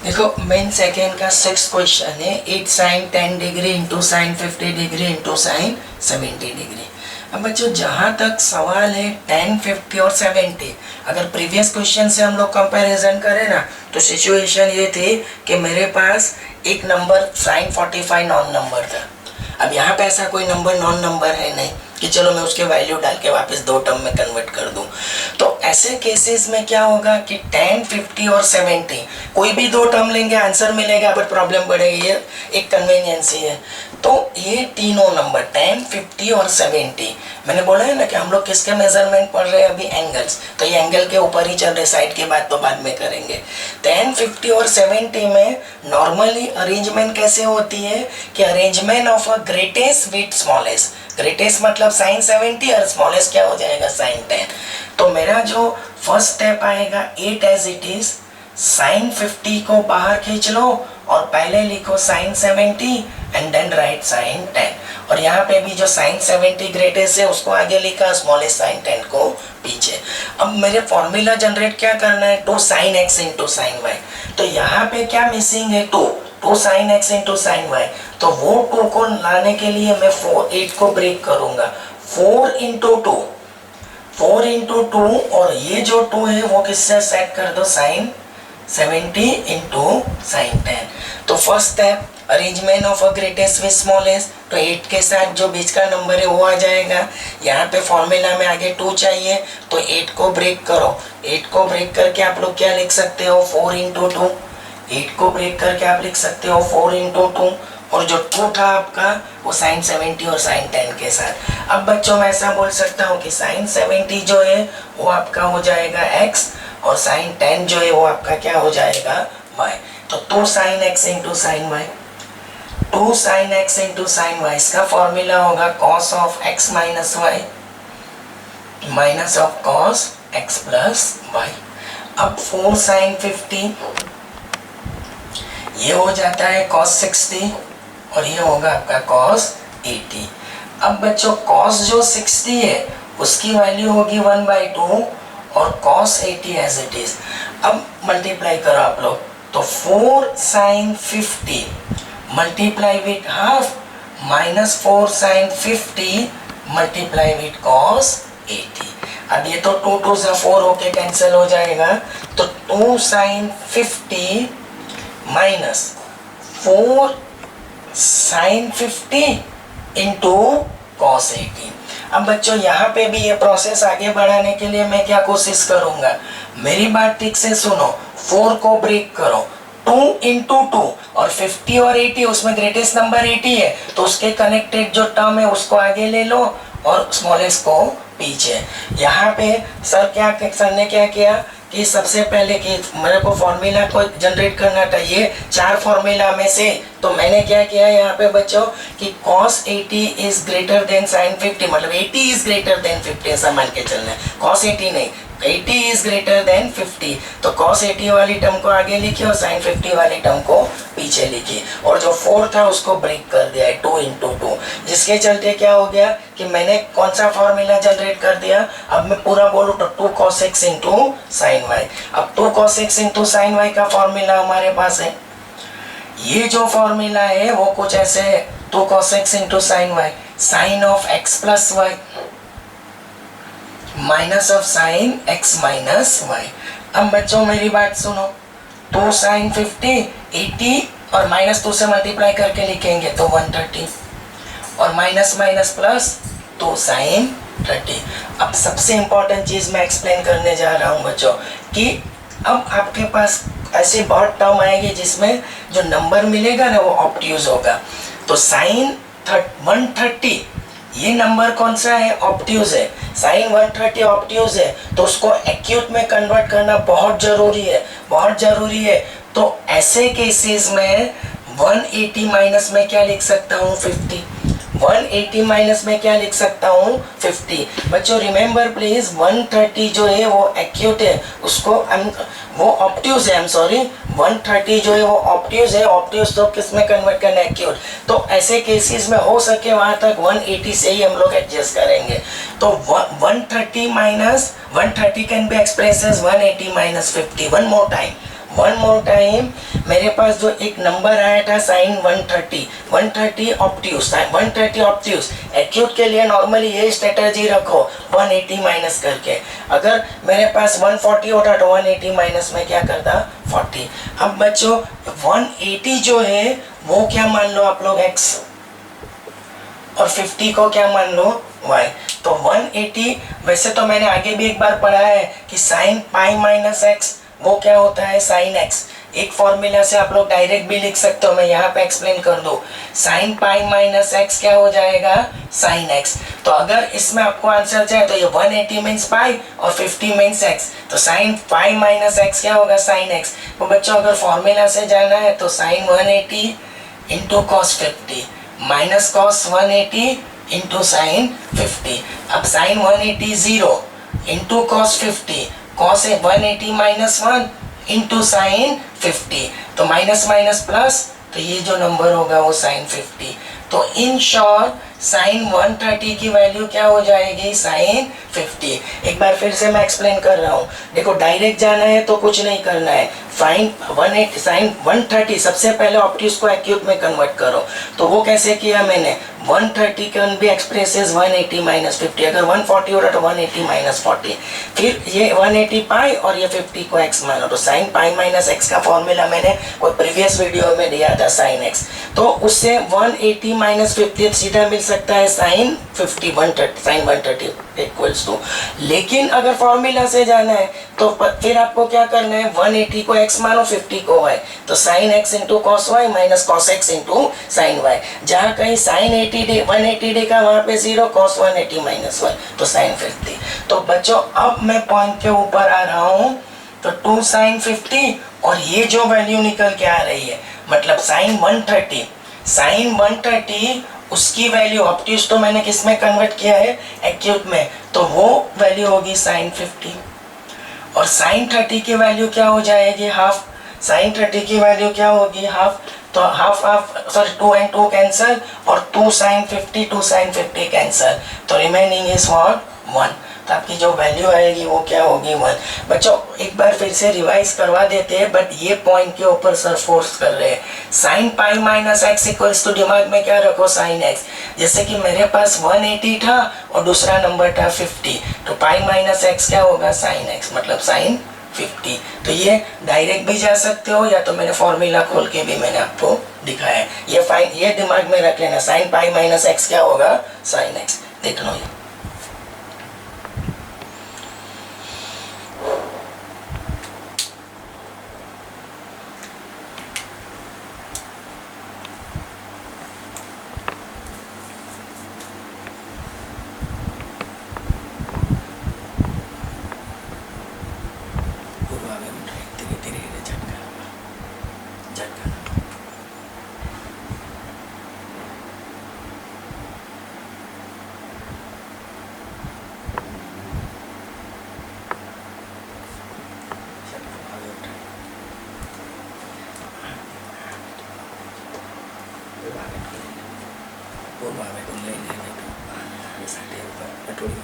देखो main second का 6 question है 8 sine 10 degree into sine 50 degree into sine 70 degree. अब बच्चों जहाँ तक सवाल है 10, 50 और 70, अगर प्रीवियस क्वेश्चन से हम लोग कंपैरिजन करें ना तो सिचुएशन ये थी कि मेरे पास एक नंबर साइन 45 नॉन नंबर था। अब यहाँ पे ऐसा कोई नंबर नॉन नंबर है नहीं कि चलो मैं उसके वैल्यू डाल के वापस दो टर्म में कन्वर्ट कर दूं। तो ऐसे केसेस में क्या होगा कि 10, 50 और 70 कोई भी दो टर्म लेंगे आंसर मिलेगा, बट प्रॉब्लम बढ़ेगी, ये एक कन्वीनियंस ही है। तो ये तीनों नंबर 10, 50 और 70, मैंने बोला है ना कि हम लोग किसके मेजरमेंट पढ़ रहे हैं अभी, एंगल्स, तो ये एंगल के ऊपर ही चल रहे, साइड की बात तो बाद में करेंगे। 10, 50 और 70 में नॉर्मली अरेंजमेंट कैसे होती है कि arrangement of a greatest with smallest, greatest मतलब साइन 70 और स्मॉलेस्ट क्या हो जाएगा साइन 10। तो मेरा जो फर्स्ट स्टेप आएगा 8 एज इट इज, साइन 50 को बाहर खींच लो और पहले लिखो sine 70 and then write sine 10। और यहाँ पे भी जो साइन 70 ग्रेटेस्ट है उसको आगे लिखा, स्मॉलेस्ट साइन 10 को पीछे। अब मेरे फॉर्मूला जनरेट क्या करना है, 2 sine x into sine Y. तो यहाँ पे क्या मिसिंग है, 2 sine x into sine Y. तो वो 2 को लाने के लिए मैं 8 को ब्रेक करूंगा, 4 इंटू 2, 4 इंटू 2, और ये जो 2 है वो किससे सेट कर दो, साइन 70 इंटू साइन 10। तो first step arrangement of a greatest with smallest, तो 8 के साथ जो बीच का नंबर है वो आ जाएगा। यहाँ पे फॉर्मूला में आगे 2 चाहिए तो 8 को ब्रेक करो, 8 को ब्रेक करके आप लोग क्या लिख सकते हो, 4 इंटू 2, 8 को ब्रेक करके आप लिख सकते हो 4 इंटू 2, और जो 2 था आपका वो साइन 70 और साइन 10 के साथ। अब बच्चों मैं ऐसा बोल सकता हूँ कि साइन 70 जो है वो आपका हो जाएगा x, और साइन 10 जो है वो आपका क्या हो जाएगा, y। तो 2 sine x into sine y, 2 sine x into sine y, इसका फॉर्मूला होगा cos of x minus y minus of cos x plus y। अब 4 साइन 50 ये हो जाता है cos 60, और ये होगा आपका cos 80। अब बच्चों cos जो 60 है उसकी वैल्यू होगी 1/2 और cos 80 एज इट इज। अब मल्टीप्लाई करो आप लोग, तो 4 sine 50 multiply with half minus 4 sine 50 multiply with cos 80। अब ये तो 2 2 से 4 होके कैंसिल हो जाएगा, तो 2 sine 50 minus 4 sine 50 into cos 80। अब बच्चों यहाँ पे भी ये प्रोसेस आगे बढ़ाने के लिए मैं क्या कोशिश करूँगा, मेरी बात ठीक से सुनो, 4 को ब्रेक करो, 2 इंटू 2, और 50 और 80 उसमें ग्रेटेस्ट नंबर 80 है तो उसके कनेक्टेड जो टर्म है उसको आगे ले लो और स्मॉलेस्ट को पीछे। यहाँ पे सर ने क्या किया कि सबसे पहले कि मेरे को फॉर्मूला को जनरेट करना चाहिए 4 फॉर्मूला में से, तो मैंने क्या किया यहाँ पे बच्चों कि cos 80 is greater than sine 50, मतलब 80 इज ग्रेटर देन 50 ऐसा मान के चलना है, cos 80 नहीं, 80 इज ग्रेटर देन 50। तो cos 80 वाली टर्म को आगे लिखी और sin 50 वाली टर्म को पीछे लिखी, और जो 4 था उसको ब्रेक कर दिया है 2 इंटू 2, जिसके चलते क्या हो गया कि मैंने कौन सा फॉर्मूला जनरेट कर दिया। अब मैं पूरा बोलूँ तो 2 cos x into sine y. अब 2 cos x into sine y का फॉर्मूला हमारे पास है, ये जो फॉर्मूला है वो कुछ ऐसे है, 2 cos x into sine y, sine of x plus y minus of sine x minus y. अब बच्चों मेरी बात सुनो, 2 साइन 50 80 और माइनस 2 से मल्टीप्लाई करके लिखेंगे तो 130, और माइनस माइनस प्लस 2 साइन 30। अब सबसे इंपॉर्टेंट चीज मैं एक्सप्लेन करने जा रहा हूँ बच्चों कि अब आपके पास ऐसे बहुत टर्म आएंगे जिसमें जो नंबर मिलेगा ना वो ऑब्ट्यूज होगा। तो साइन 130 ये नंबर कौन सा है, ऑब्ट्यूज है, साइन 130 ऑब्ट्यूज है, तो उसको एक्यूट में कन्वर्ट करना बहुत जरूरी है, बहुत जरूरी है। तो ऐसे केसेस में 180 माइनस में क्या लिख सकता हूँ, 50, 180 माइनस में क्या लिख सकता हूँ, 50। बच्चों रिमेंबर प्लीज 130 जो है वो एक्यूट है, उसको वो ऑब्ट्यूज है, 130 जो है वो ऑब्ट्यूज है, ऑब्ट्यूज तो किस में कन्वर्ट करना है, एक्यूट। तो ऐसे केसेस में हो सके वहाँ तक 180 से ही हम लोग एडजस्ट करेंगे। तो 130 minus 130 can be express as 180 minus 50। One more time, one more time, मेरे पास जो एक नंबर आया था साइन 130 ऑप्टियूज, 130 ऑप्टियूज। एक्यूट के लिए नॉर्मली ये स्ट्रेटजी रखो 180 माइनस करके। अगर मेरे पास 140 होता तो 180 माइनस में क्या करता 40। अब बच्चों 180 जो है वो क्या मान लो आप लोग x, और 50 को क्या मान लो y। तो 180, वैसे तो मैंने आगे भी एक बार पढ़ा है कि साइन पाई माइनस एक्स वो क्या होता है साइन एक्स। एक फॉर्मूला से आप लोग डायरेक्ट भी लिख सकते हो, मैं यहाँ पे एक्सप्लेन कर दूं। साइन पाई माइनस एक्स क्या हो जाएगा साइन एक्स। तो अगर इसमें आपको आंसर चाहिए तो ये 180 मीन्स पाई और 50 मीन्स एक्स, तो साइन पाई माइनस एक्स क्या होगा साइन एक्स। तो बच्चों अगर फॉर्मूला से जाना है तो sine 180 into cos 50 minus cos 180 into sine 50। अब sine 180 0 into cos 50, cos 180 minus 1 into sine 50, तो माइनस माइनस प्लस, तो ये जो नंबर होगा वो साइन 50। तो इन शॉर्ट साइन 130 की वैल्यू क्या हो जाएगी साइन 50। एक बार फिर से मैं एक्सप्लेन कर रहा हूँ, देखो डायरेक्ट जाना है तो कुछ नहीं करना है। साइन 130 सबसे पहले ऑप्टिक्स को एक्यूट में कन्वर्ट करो। तो वो कैसे किया मैंने, 130 can be express as 180 minus 50। अगर 140 हो रहा तो 180 माइनस 40, फिर ये 180 पाई और ये 50 को x मानो। तो साइन पाई माइनस एक्स का फॉर्मूला मैंने कोई प्रीवियस वीडियो में दिया था साइन x, तो उससे 180 माइनस 50 सीधा मिल सकता है साइन 50 130 साइन 130 इक्वल्स टू। लेकिन अगर फॉर्मूला से जाना है तो फिर आपको क्या करना है, 180 को x मानो 50 को y, तो sine x into cos y minus cos x into sine y. जहाँ कहीं साइन 180 डे का वहाँ पे 0, कॉस 180 माइनस वाई, तो साइन 50। तो बच्चों अब मैं पॉइंट के ऊपर आ रहा हूँ, तो 2 साइन 50 और ये जो वैल्यू निकल के आ रही है मतलब साइन 130 उसकी वैल्यू ऑप्टिक्स तो मैंने किस में कन्वर्ट किया है एक्यूट में, तो वो वैल्यू होगी साइन 50। और साइन 30 की वैल्यू क्या हो जाएगी हाफ, साइन 30 की वैल्यू क्या होगी हाफ, तो half half sorry 2 and 2 cancel और 2 साइन 50 कैंसल, तो रिमेनिंग इज व्हाट 1। तो आपकी जो वैल्यू आएगी वो क्या होगी 1। बच्चों एक बार फिर से रिवाइज करवा देते हैं, बट ये पॉइंट के ऊपर सर फोर्स कर रहे हैं। Sine pi minus x equals to दिमाग में क्या रखो साइन एक्स। जैसे कि मेरे पास 180 था और दूसरा नंबर था 50, तो पाई माइनस एक्स क्या होगा साइन एक्स मतलब साइन 50। तो ये डायरेक्ट भी जा सकते हो या तो मैंने फॉर्मूला खोल के भी मैंने आपको दिखाया है। ये दिमाग में रख लेना, साइन पाई माइनस एक्स क्या होगा साइन एक्स। देख लो ये पूर्वा में तुम ले लेने तो ये साढ़े ऊपर थोड़ी